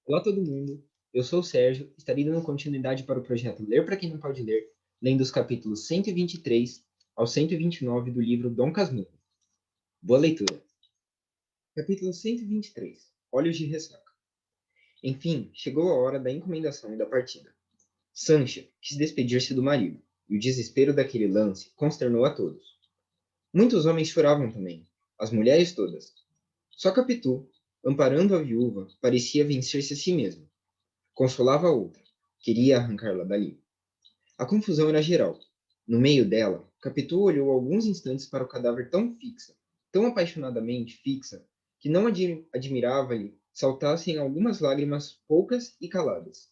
Olá todo mundo, eu sou o Sérgio, estarei dando continuidade para o projeto Ler para quem não pode ler, lendo os capítulos 123 ao 129 do livro Dom Casmurro. Boa leitura. Capítulo 123. Olhos de ressaca. Enfim, chegou a hora da encomendação e da partida. Sancha quis despedir-se do marido, e o desespero daquele lance consternou a todos. Muitos homens choravam também, as mulheres todas. Só Capitu, amparando a viúva, parecia vencer-se a si mesmo. Consolava a outra. Queria arrancá-la dali. A confusão era geral. No meio dela, Capitu olhou alguns instantes para o cadáver tão fixa, tão apaixonadamente fixa, que não admirava-lhe saltassem algumas lágrimas poucas e caladas.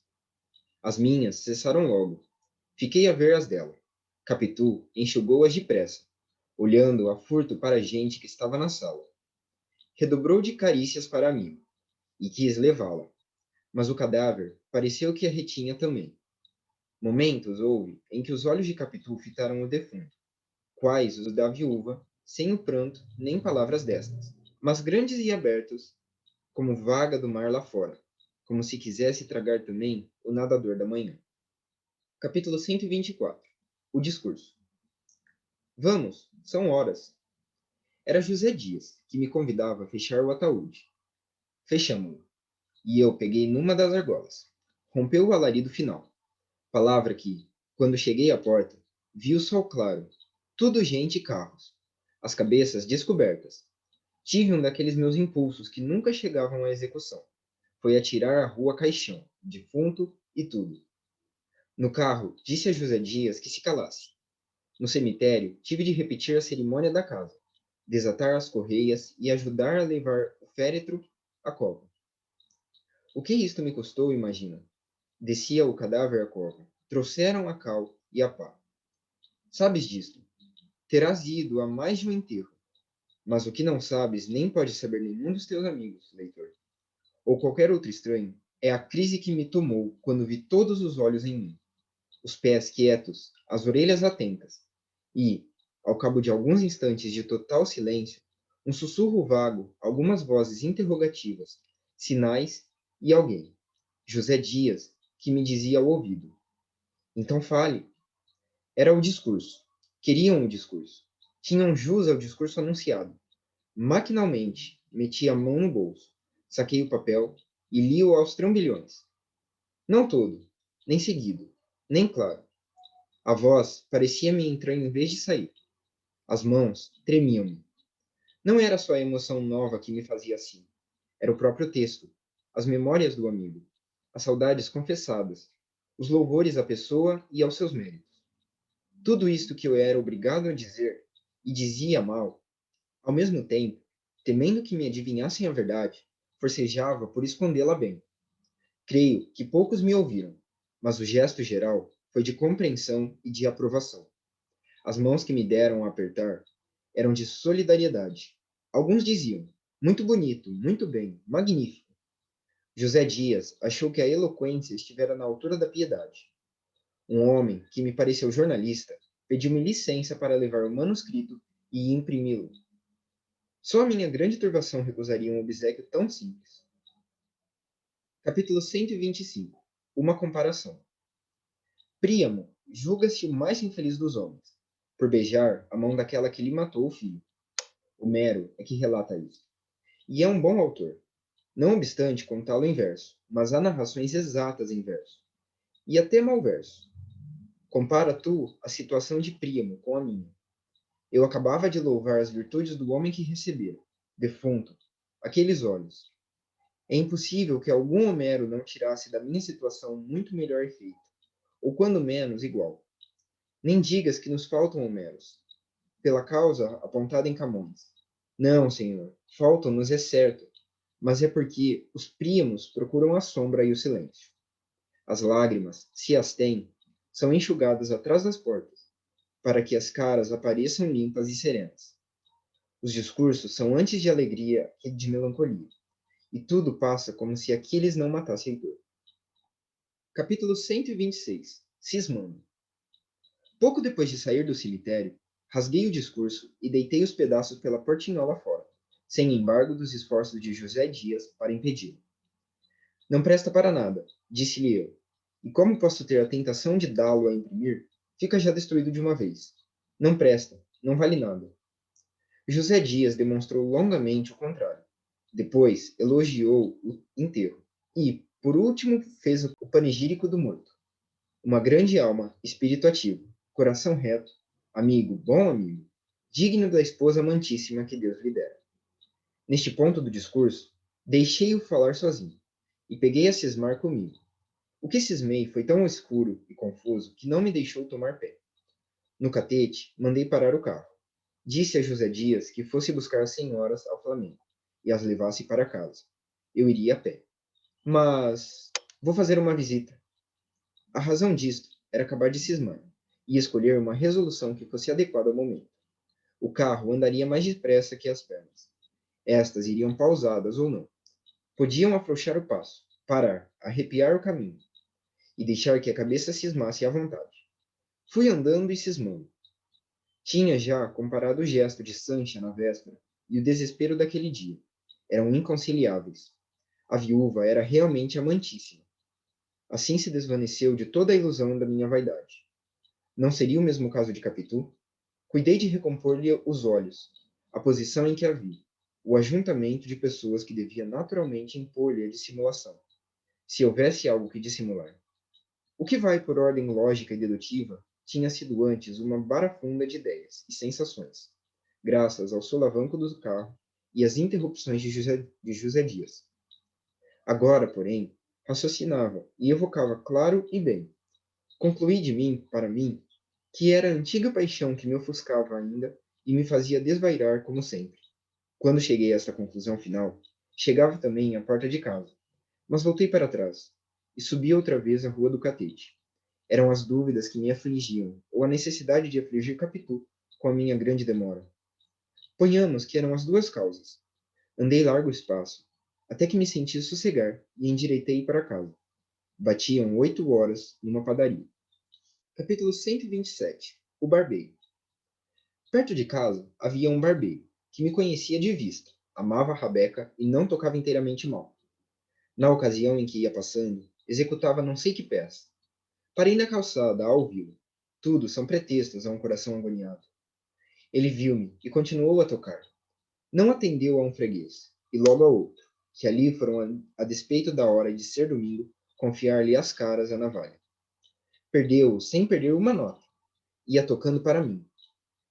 As minhas cessaram logo. Fiquei a ver as dela. Capitu enxugou-as depressa, olhando a furto para a gente que estava na sala. Redobrou de carícias para mim, e quis levá-la, mas o cadáver pareceu que a retinha também. Momentos houve em que os olhos de Capitu fitaram o defunto, quais os da viúva, sem o pranto nem palavras destas, mas grandes e abertos, como vaga do mar lá fora, como se quisesse tragar também o nadador da manhã. Capítulo 124. O discurso. Vamos, são horas. Era José Dias, que me convidava a fechar o ataúde. Fechamo-lo, e eu peguei numa das argolas. Rompeu o alarido final. Palavra que, quando cheguei à porta, vi o sol claro, tudo gente e carros, as cabeças descobertas. Tive um daqueles meus impulsos que nunca chegavam à execução. Foi atirar à rua caixão, defunto e tudo. No carro, disse a José Dias que se calasse. No cemitério, tive de repetir a cerimônia da casa, desatar as correias e ajudar a levar o féretro à cova. O que isto me custou, imagina? Descia o cadáver à cova. Trouxeram a cal e a pá. Sabes disto. Terás ido a mais de um enterro. Mas o que não sabes, nem pode saber nenhum dos teus amigos, leitor, ou qualquer outro estranho, é a crise que me tomou quando vi todos os olhos em mim, os pés quietos, as orelhas atentas, e, ao cabo de alguns instantes de total silêncio, um sussurro vago, algumas vozes interrogativas, sinais e alguém, José Dias, que me dizia ao ouvido: Então fale. Era o discurso. Queriam o discurso. Tinham jus ao discurso anunciado. Maquinalmente, meti a mão no bolso, saquei o papel e li-o aos trambilhões. Não todo, nem seguido, nem claro. A voz parecia-me entrar em vez de sair. As mãos tremiam-me. Não era só a emoção nova que me fazia assim. Era o próprio texto, as memórias do amigo, as saudades confessadas, os louvores à pessoa e aos seus méritos. Tudo isto que eu era obrigado a dizer, e dizia mal, ao mesmo tempo, temendo que me adivinhassem a verdade, forcejava por escondê-la bem. Creio que poucos me ouviram, mas o gesto geral foi de compreensão e de aprovação. As mãos que me deram a apertar eram de solidariedade. Alguns diziam: muito bonito, muito bem, magnífico. José Dias achou que a eloquência estivera na altura da piedade. Um homem, que me pareceu jornalista, pediu-me licença para levar o manuscrito e imprimi-lo. Só a minha grande turbação recusaria um obséquio tão simples. Capítulo 125. Uma comparação. Príamo julga-se o mais infeliz dos homens, por beijar a mão daquela que lhe matou o filho. Homero é que relata isso. E é um bom autor, não obstante contá-lo em verso, mas há narrações exatas em verso, e até malverso. Compara tu a situação de Príamo com a minha. Eu acabava de louvar as virtudes do homem que recebera, defunto, aqueles olhos. É impossível que algum Homero não tirasse da minha situação muito melhor efeito, ou quando menos igual. Nem digas que nos faltam Homeros, pela causa apontada em Camões. Não, senhor, faltam-nos é certo, mas é porque os primos procuram a sombra e o silêncio. As lágrimas, se as têm, são enxugadas atrás das portas, para que as caras apareçam limpas e serenas. Os discursos são antes de alegria que de melancolia, e tudo passa como se Aquiles não matasse Heitor. Capítulo 126. Cismando. Pouco depois de sair do cemitério, rasguei o discurso e deitei os pedaços pela portinhola fora, sem embargo dos esforços de José Dias para impedi-lo. Não presta para nada, disse-lhe eu. E como posso ter a tentação de dá-lo a imprimir, fica já destruído de uma vez. Não presta, não vale nada. José Dias demonstrou longamente o contrário. Depois elogiou o enterro e, por último, fez o panegírico do morto. Uma grande alma, espírito ativo, coração reto, amigo, bom amigo, digno da esposa amantíssima que Deus lhe dera. Neste ponto do discurso, deixei-o falar sozinho e peguei a cismar comigo. O que cismei foi tão escuro e confuso que não me deixou tomar pé. No catete, mandei parar o carro. Disse a José Dias que fosse buscar as senhoras ao Flamengo e as levasse para casa. Eu iria a pé. Mas vou fazer uma visita. A razão disto era acabar de cismar e escolher uma resolução que fosse adequada ao momento. O carro andaria mais depressa que as pernas. Estas iriam pausadas ou não. Podiam afrouxar o passo, parar, arrepiar o caminho e deixar que a cabeça cismasse à vontade. Fui andando e cismando. Tinha já comparado o gesto de Sancha na véspera e o desespero daquele dia. Eram inconciliáveis. A viúva era realmente amantíssima. Assim se desvaneceu de toda a ilusão da minha vaidade. Não seria o mesmo caso de Capitu? Cuidei de recompor-lhe os olhos, a posição em que a vi, o ajuntamento de pessoas que devia naturalmente impor-lhe a dissimulação, se houvesse algo que dissimular. O que vai por ordem lógica e dedutiva tinha sido antes uma barafunda de ideias e sensações, graças ao solavanco do carro e às interrupções de José Dias. Agora, porém, raciocinava e evocava claro e bem. Concluí de mim, para mim, que era a antiga paixão que me ofuscava ainda e me fazia desvairar como sempre. Quando cheguei a esta conclusão final, chegava também à porta de casa, mas voltei para trás e subi outra vez a rua do Catete. Eram as dúvidas que me afligiam, ou a necessidade de afligir Capitu com a minha grande demora. Ponhamos que eram as duas causas. Andei largo espaço, até que me senti sossegar e endireitei para casa. Batiam 8 horas numa padaria. Capítulo 127. O barbeiro. Perto de casa havia um barbeiro, que me conhecia de vista, amava a rabeca e não tocava inteiramente mal. Na ocasião em que ia passando, executava não sei que peça. Parei na calçada, ao ouvi-lo. Tudo são pretextos a um coração agoniado. Ele viu-me e continuou a tocar. Não atendeu a um freguês, e logo a outro, que ali foram, a despeito da hora de ser domingo, confiar-lhe as caras a navalha. Perdeu-o sem perder uma nota. Ia tocando para mim.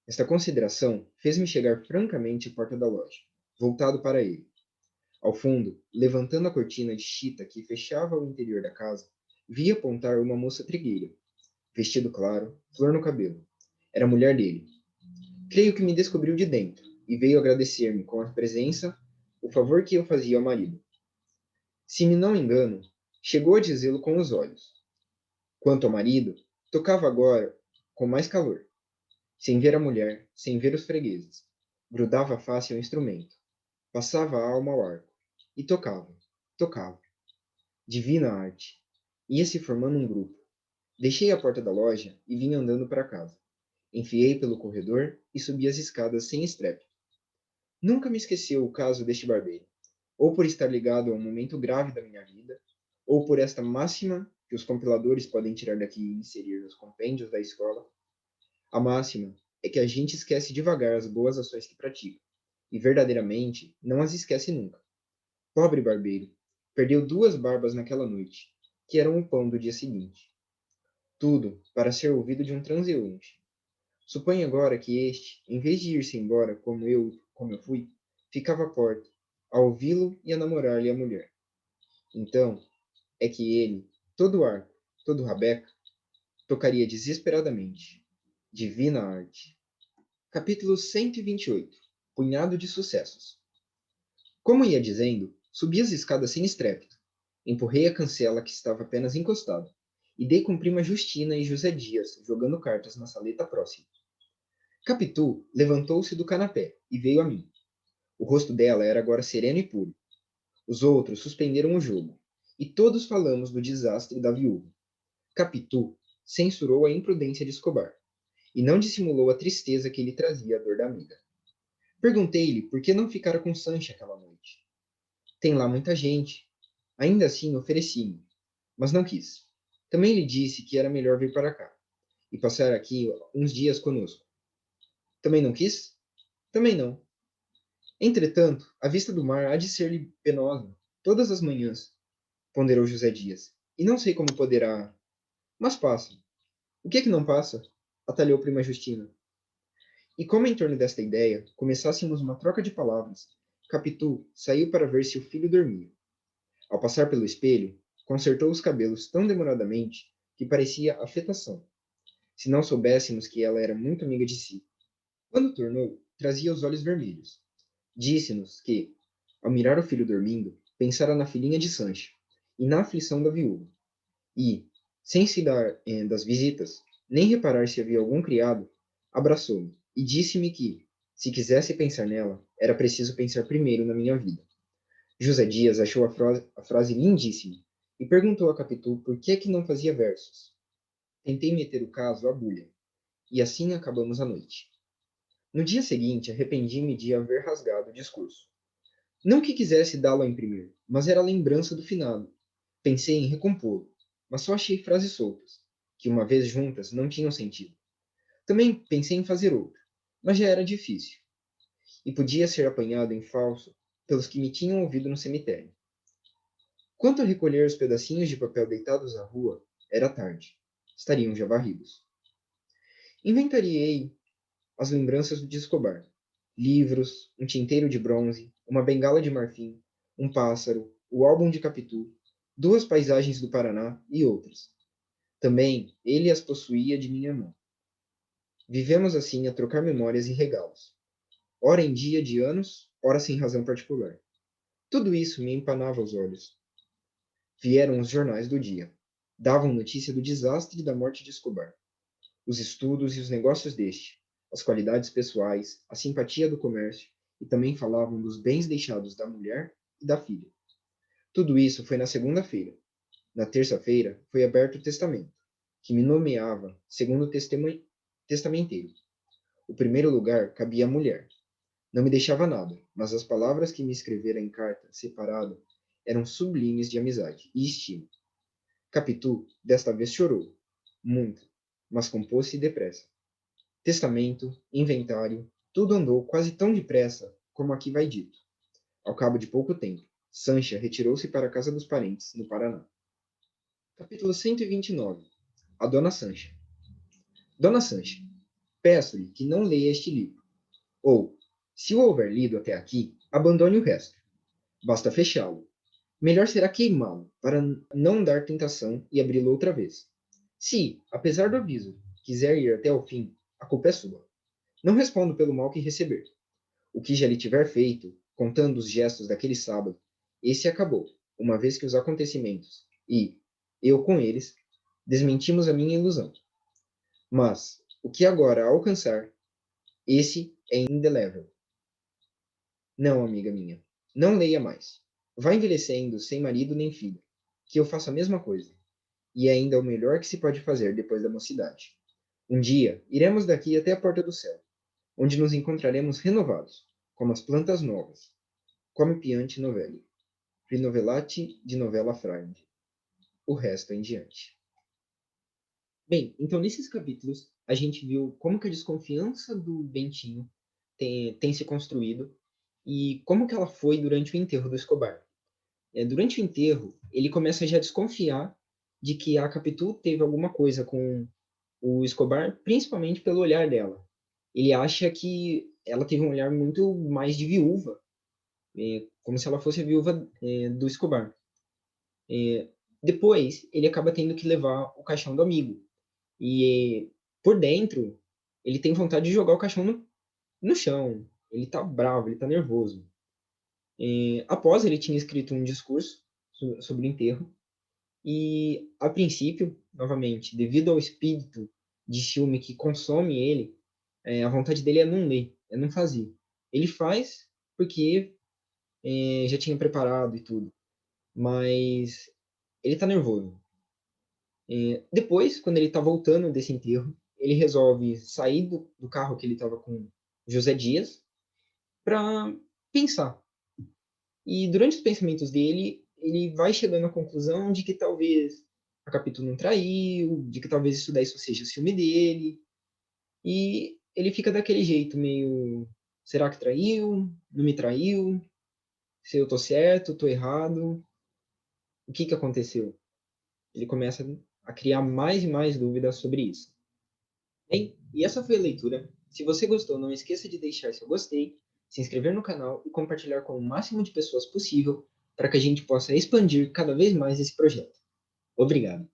Esta consideração fez-me chegar francamente à porta da loja, voltado para ele. Ao fundo, levantando a cortina de chita que fechava o interior da casa, vi apontar uma moça trigueira, vestido claro, flor no cabelo. Era a mulher dele. Creio que me descobriu de dentro e veio agradecer-me com a presença o favor que eu fazia ao marido. Se me não engano, chegou a dizê-lo com os olhos. Quanto ao marido, tocava agora com mais calor, sem ver a mulher, sem ver os fregueses. Grudava a face ao instrumento, passava a alma ao arco, e tocava, tocava. Divina arte! Ia se formando um grupo. Deixei a porta da loja e vim andando para casa. Enfiei pelo corredor e subi as escadas sem estrépito. Nunca me esqueceu o caso deste barbeiro, ou por estar ligado a um momento grave da minha vida, ou por esta máxima que os compiladores podem tirar daqui e inserir nos compêndios da escola. A máxima é que a gente esquece devagar as boas ações que pratica, e verdadeiramente não as esquece nunca. Pobre barbeiro, perdeu 2 barbas naquela noite, que eram o pão do dia seguinte. Tudo para ser ouvido de um transeunte. Suponha agora que este, em vez de ir-se embora como eu fui, ficava à porta, a ouvi-lo e a namorar-lhe a mulher. Então, é que ele, todo arco, todo rabeca, tocaria desesperadamente. Divina arte. Capítulo 128. Punhado de sucessos. Como ia dizendo, subi as escadas sem estrépito. Empurrei a cancela que estava apenas encostada, e dei com prima Justina e José Dias, jogando cartas na saleta próxima. Capitu levantou-se do canapé e veio a mim. O rosto dela era agora sereno e puro. Os outros suspenderam o jogo, e todos falamos do desastre da viúva. Capitu censurou a imprudência de Escobar, e não dissimulou a tristeza que lhe trazia a dor da amiga. Perguntei-lhe por que não ficara com Sancha aquela noite. Tem lá muita gente. Ainda assim, ofereci-me, mas não quis. Também lhe disse que era melhor vir para cá e passar aqui uns dias conosco. Também não quis? Também não. Entretanto, a vista do mar há de ser-lhe penosa todas as manhãs, ponderou José Dias. E não sei como poderá. Mas passa. O que é que não passa? Atalhou prima Justina. E como em torno desta ideia começássemos uma troca de palavras, Capitu saiu para ver se o filho dormia. Ao passar pelo espelho, consertou os cabelos tão demoradamente que parecia afetação, se não soubéssemos que ela era muito amiga de si. Quando tornou, trazia os olhos vermelhos. Disse-nos que, ao mirar o filho dormindo, pensara na filhinha de Sancho e na aflição da viúva. E, sem se dar das visitas, nem reparar se havia algum criado, abraçou-me e disse-me que, se quisesse pensar nela, era preciso pensar primeiro na minha vida. José Dias achou a frase lindíssima e perguntou a Capitu por que não fazia versos. Tentei meter o caso à bulha, e assim acabamos a noite. No dia seguinte, arrependi-me de haver rasgado o discurso. Não que quisesse dá-lo a imprimir, mas era a lembrança do finado. Pensei em recompô-lo, mas só achei frases soltas, que uma vez juntas não tinham sentido. Também pensei em fazer outro, mas já era difícil, e podia ser apanhado em falso pelos que me tinham ouvido no cemitério. Quanto a recolher os pedacinhos de papel deitados à rua, era tarde. Estariam já varridos. Inventariei as lembranças de Escobar. Livros, um tinteiro de bronze, uma bengala de marfim, um pássaro, o álbum de Capitu, duas paisagens do Paraná e outras. Também ele as possuía de minha mão. Vivemos assim a trocar memórias e regalos. Ora em dia de anos, ora sem razão particular. Tudo isso me empanava os olhos. Vieram os jornais do dia. Davam notícia do desastre e da morte de Escobar. Os estudos e os negócios deste, as qualidades pessoais, a simpatia do comércio, e também falavam dos bens deixados da mulher e da filha. Tudo isso foi na segunda-feira. Na terça-feira foi aberto o testamento, que me nomeava segundo o testamenteiro. O primeiro lugar cabia à mulher. Não me deixava nada, mas as palavras que me escrevera em carta separada eram sublimes de amizade e estima. Capitu desta vez chorou, muito, mas compôs-se depressa. Testamento, inventário, tudo andou quase tão depressa como aqui vai dito. Ao cabo de pouco tempo, Sancha retirou-se para a casa dos parentes, no Paraná. Capítulo 129. A Dona Sancha. Dona Sancha, peço-lhe que não leia este livro. Ou, se o houver lido até aqui, abandone o resto. Basta fechá-lo. Melhor será queimá-lo, para não dar tentação e abri-lo outra vez. Se, apesar do aviso, quiser ir até o fim, a culpa é sua. Não respondo pelo mal que receber. O que já lhe tiver feito, contando os gestos daquele sábado, esse acabou, uma vez que os acontecimentos, e eu com eles, desmentimos a minha ilusão. Mas, o que agora alcançar, esse é indelével. Não, amiga minha, não leia mais. Vá envelhecendo sem marido nem filho, que eu faço a mesma coisa. E é ainda o melhor que se pode fazer depois da mocidade. Um dia, iremos daqui até a porta do céu, onde nos encontraremos renovados, como as plantas novas. Come piante novelli. Rinovelati de novela frade. O resto é em diante. Bem, então nesses capítulos a gente viu como que a desconfiança do Bentinho tem se construído e como que ela foi durante o enterro do Escobar. Durante o enterro, ele começa já a desconfiar de que a Capitu teve alguma coisa com o Escobar, principalmente pelo olhar dela. Ele acha que ela teve um olhar muito mais de viúva, como se ela fosse a viúva do Escobar. Depois, ele acaba tendo que levar o caixão do amigo. E por dentro, ele tem vontade de jogar o caixão no chão. Ele tá bravo, ele tá nervoso. Após, ele tinha escrito um discurso sobre o enterro. E, a princípio, novamente, devido ao espírito de ciúme que consome ele, a vontade dele é não ler, é não fazer. Ele faz porque já tinha preparado e tudo. Mas ele tá nervoso. Depois, quando ele tá voltando desse enterro, ele resolve sair do carro que ele estava com José Dias para pensar. E durante os pensamentos dele, ele vai chegando à conclusão de que talvez a Capitu não traiu, de que talvez isso daí só seja o ciúme dele, e ele fica daquele jeito meio, será que traiu? Não me traiu? Se eu tô certo, tô errado? O que que aconteceu? Ele começa a criar mais e mais dúvidas sobre isso. Bem, e essa foi a leitura. Se você gostou, não esqueça de deixar seu gostei, se inscrever no canal e compartilhar com o máximo de pessoas possível para que a gente possa expandir cada vez mais esse projeto. Obrigado.